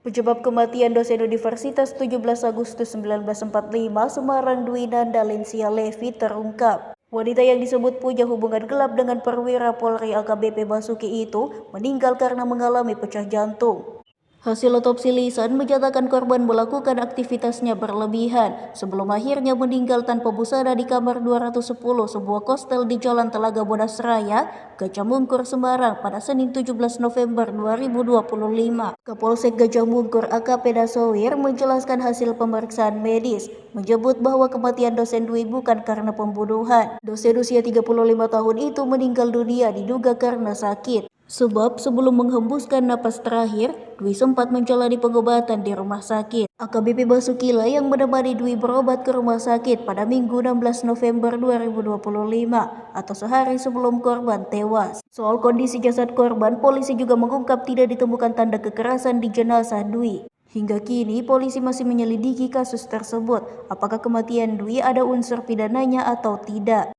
Penyebab kematian dosen Universitas 17 Agustus 1945 Semarang Dwi Nanda Lensia Levi terungkap. Wanita yang disebut punya hubungan gelap dengan perwira Polri AKBP Basuki itu meninggal karena mengalami pecah jantung. Hasil otopsi lisan menyatakan korban melakukan aktivitasnya berlebihan sebelum akhirnya meninggal tanpa busana di kamar 210 sebuah kostel di Jalan Telaga Bodas Raya, Gajah Mungkur, Semarang pada Senin 17 November 2025. Kapolsek Gajah Mungkur AKP Dasowir menjelaskan hasil pemeriksaan medis, menyebut bahwa kematian dosen Dwi bukan karena pembunuhan. Dosen usia 35 tahun itu meninggal dunia diduga karena sakit. Sebab sebelum menghembuskan napas terakhir, Dwi sempat menjalani pengobatan di rumah sakit. AKBP Basuki lah yang menemani Dwi berobat ke rumah sakit pada Minggu 16 November 2025 atau sehari sebelum korban tewas. Soal kondisi jasad korban, polisi juga mengungkap tidak ditemukan tanda kekerasan di jenazah Dwi. Hingga kini, polisi masih menyelidiki kasus tersebut. Apakah kematian Dwi ada unsur pidananya atau tidak?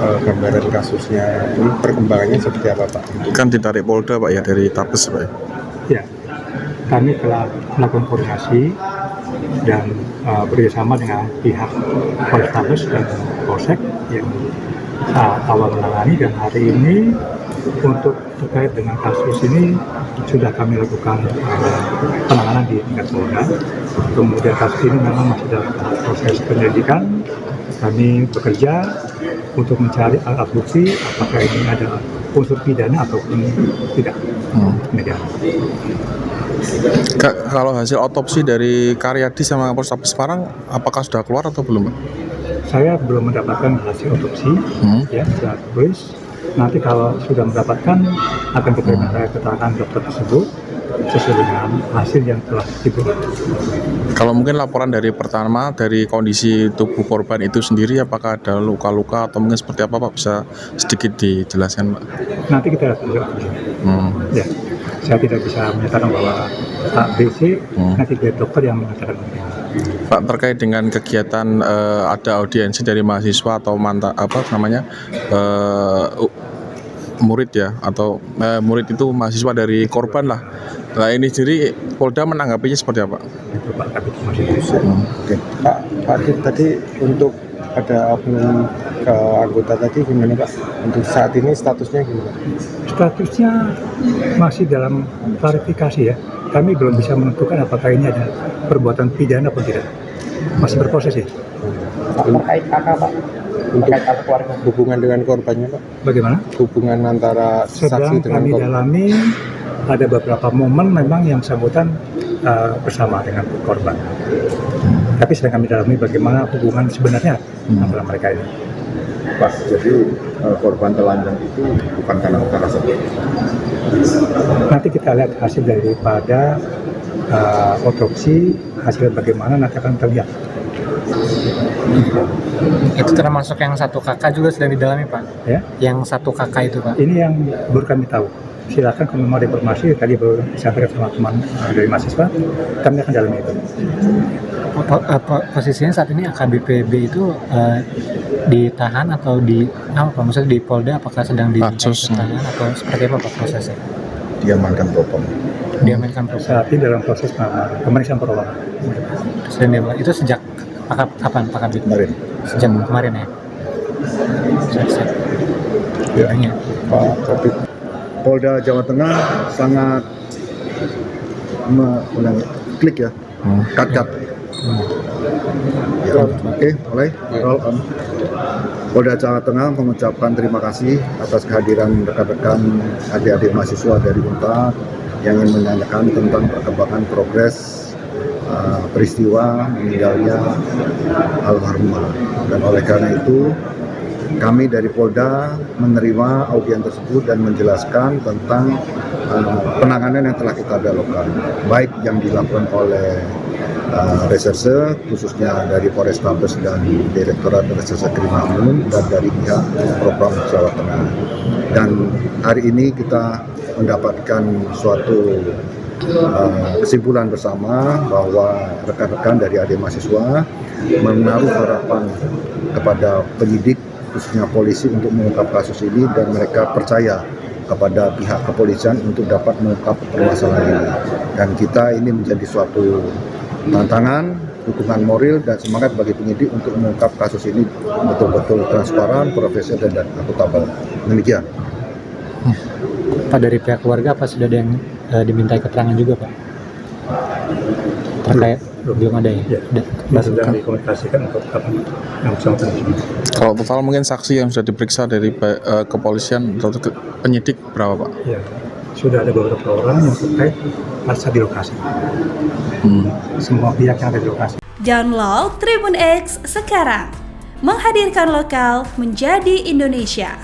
Gambaran kasusnya ini perkembangannya seperti apa, Pak? Kan ditarik Polda, Pak, ya, dari Tabes, Pak. Ya, kami telah melakukan koordinasi dan bekerjasama dengan pihak Polrestabes dan Polsek yang awal menangani, dan hari ini untuk terkait dengan kasus ini sudah kami lakukan penanganan di tingkat Polda. Kemudian kasus ini memang masih dalam proses penyelidikan. Kami bekerja untuk mencari alat bukti apakah ini ada unsur pidana ataupun tidak. Kalau hasil otopsi dari Karyadi sama Polrestabes Semarang, apakah sudah keluar atau belum, Pak? Saya belum mendapatkan hasil otopsi, ya, secara tulis. Nanti kalau sudah mendapatkan akan kita minta keterangan dokter tersebut sesuai dengan hasil yang telah diberikan. Kalau mungkin laporan dari pertama dari kondisi tubuh korban itu sendiri, apakah ada luka-luka atau mungkin seperti apa, Pak? Bisa sedikit dijelaskan, Pak? Nanti kita lihat. Ya, saya tidak bisa menyatakan bahwa A, B, C, nanti biar dokter yang menyatakan. Pak, terkait dengan kegiatan ada audiensi dari mahasiswa atau murid ya, atau murid itu mahasiswa dari korban lah. Nah, ini sendiri Polda menanggapinya seperti apa? Itu Pak Kabit masih Oke. Pak tadi untuk ada oknum ke anggota tadi gimana, Pak? Untuk saat ini statusnya gimana? Statusnya masih dalam klarifikasi, ya. Kami belum bisa menentukan apakah ini ada perbuatan pidana atau tidak. Masih berproses, ya. Terkait kakak, Pak? Untuk keluarga, hubungan dengan korbannya, Pak? Bagaimana? Hubungan antara Sedang saksi dengan kami korban. dalami, ada beberapa momen memang yang sambutan bersama dengan korban. Tapi sedang kami dalami bagaimana hubungan sebenarnya antara mereka ini. Pak, jadi korban telanjang itu bukan karena kekerasan. Nanti kita lihat hasil daripada otopsi, hasil bagaimana nanti akan terlihat. Itu termasuk yang satu kakak juga sedang didalami, Pak? Ya. Yang satu kakak itu, Pak? Ini yang baru kami tahu. Silakan kalau mau ada informasi, tadi baru disampaikan sama teman dari mahasiswa, kami akan dalami itu. Posisinya saat ini AKBP itu ditahan atau maksudnya di Polda, apakah sedang ditahan atau seperti apa, Pak, prosesnya? Diamankan propam. Diamankan propam. Saat ini dalam proses pemeriksaan propam. Itu sejak kapan, Pak Kabit? Kemarin. Sejak kemarin, ya? Ya, Pak Kabit Polda Jawa Tengah sangat klik, ya, cut. Ya, oke, mulai. Polda Jawa Tengah mengucapkan terima kasih atas kehadiran rekan-rekan adik-adik mahasiswa dari UNTAD yang ingin menanyakan tentang perkembangan progres peristiwa meninggalnya almarhumah. Dan oleh karena itu, kami dari Polda menerima audien tersebut dan menjelaskan tentang penanganan yang telah kita lakukan, baik yang dilakukan oleh reserse, khususnya dari Polrestabes dan Direktorat Reserse Kriminal Umum, dan dari pihak Propam Jawa Tengah. Dan hari ini kita mendapatkan suatu kesimpulan bersama bahwa rekan-rekan dari adik mahasiswa menaruh harapan kepada penyidik, khususnya polisi, untuk mengungkap kasus ini, dan mereka percaya kepada pihak kepolisian untuk dapat mengungkap permasalahan ini. Dan kita ini menjadi suatu tantangan, dukungan moral dan semangat bagi penyidik untuk mengungkap kasus ini betul-betul transparan, profesional dan akuntabel. Demikian. Pak, dari pihak keluarga apa sudah ada yang dimintai keterangan juga Pak? Terkait belum ada ya? Masih sedang dikomunikasikan untuk yang bersangkutan. Kalau total mungkin saksi yang sudah diperiksa dari kepolisian atau penyidik berapa Pak? Ya, sudah ada beberapa orang yang terkait masa di lokasi. Semua pihak yang ada di lokasi. Download Tribun X sekarang, menghadirkan lokal menjadi Indonesia.